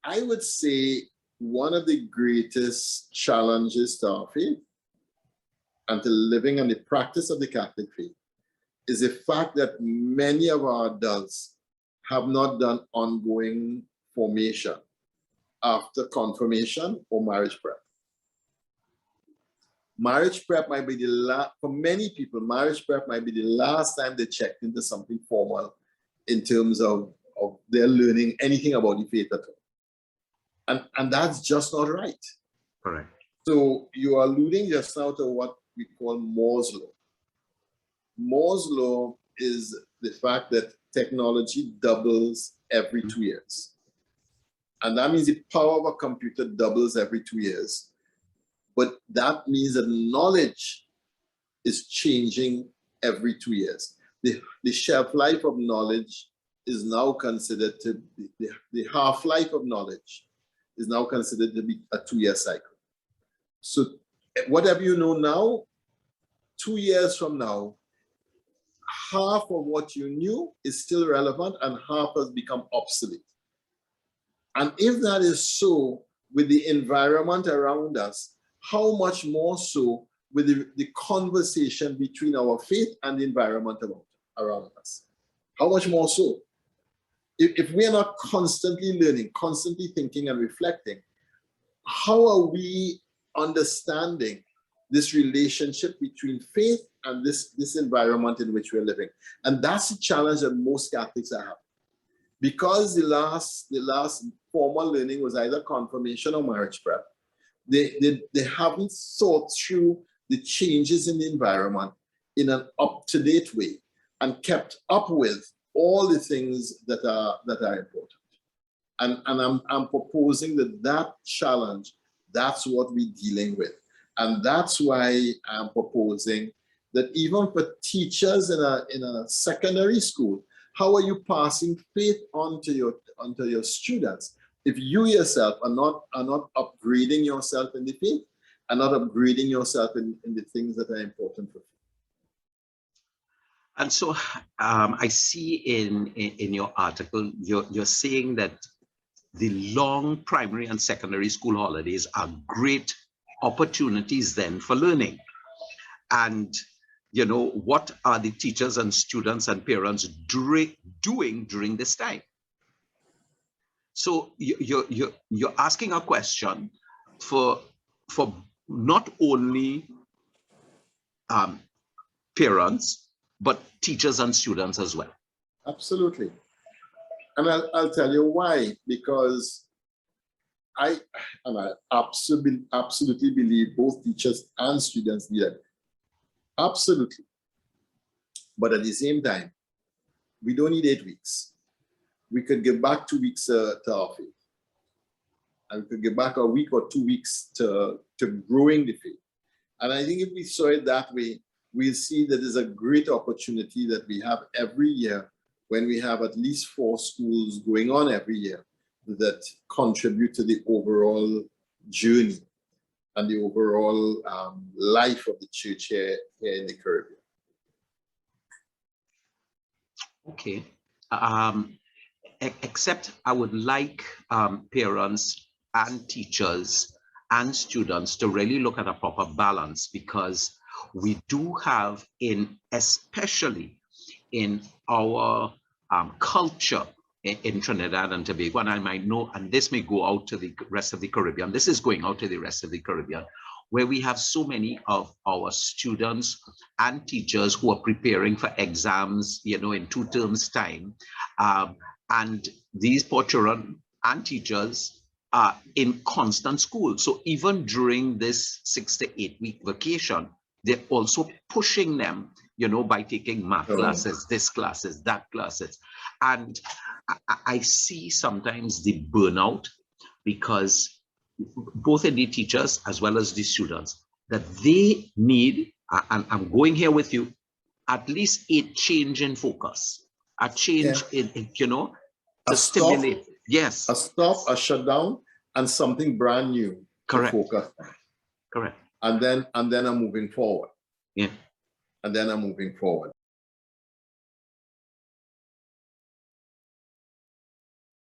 I would say one of the greatest challenges to our faith and to living and the practice of the Catholic faith is the fact that many of our adults have not done ongoing formation after confirmation or marriage prep. Marriage prep might be the last, for many people, marriage prep might be the last time they checked into something formal in terms of their learning anything about the faith at all. And that's just not right. Correct. So you are alluding just now to what we call Moore's law. Moore's law is the fact that technology doubles every 2 years. And that means the power of a computer doubles every 2 years. But that means that knowledge is changing every 2 years. The shelf life of knowledge is now considered to be, the half-life of knowledge is now considered to be a 2-year cycle. So whatever you know now, 2 years from now, half of what you knew is still relevant and half has become obsolete. And if that is so with the environment around us, how much more so with the conversation between our faith and the environment around us? How much more so? If we are not constantly learning, constantly thinking and reflecting, how are we understanding this relationship between faith and this environment in which we're living? And that's the challenge that most Catholics are having. Because the last formal learning was either confirmation or marriage prep, they haven't thought through the changes in the environment in an up-to-date way and kept up with all the things that are important. And I'm proposing that challenge, that's what we're dealing with. And that's why I'm proposing that even for teachers in a secondary school, how are you passing faith onto your students if you yourself are not upgrading yourself in the faith and not upgrading yourself in the things that are important for faith? And so I see in your article, you're saying that the long primary and secondary school holidays are great opportunities then for learning. And, you know, what are the teachers and students and parents doing during this time? So you're asking a question for not only parents, but teachers and students as well. Absolutely. And I'll tell you why, because I absolutely believe both teachers and students need it. Absolutely. But at the same time, we don't need 8 weeks. We could get back 2 weeks to our faith. And we could get back a week or 2 weeks to growing the faith. And I think if we saw it that way, we'll see that there's a great opportunity that we have every year when we have at least 4 schools going on every year that contribute to the overall journey and the overall life of the church here in the Caribbean. Okay. Except I would like parents and teachers and students to really look at a proper balance, because we do have, especially in our culture in Trinidad and Tobago, and I might know, and this may go out to the rest of the Caribbean, this is going out to the rest of the Caribbean, where we have so many of our students and teachers who are preparing for exams, you know, in 2 terms time. And these poor children and teachers are in constant school. So even during this 6 to 8 week vacation, they're also pushing them, you know, by taking math classes, this classes, that classes. And I see sometimes the burnout, because both in the teachers as well as the students, that they need, and I'm going here with you, at least a change in focus, a change in, you know, to stimulate. Yes. A stop, a shutdown, and something brand new. Correct. To focus on. Correct. And then I'm moving forward. Yeah. And then I'm moving forward.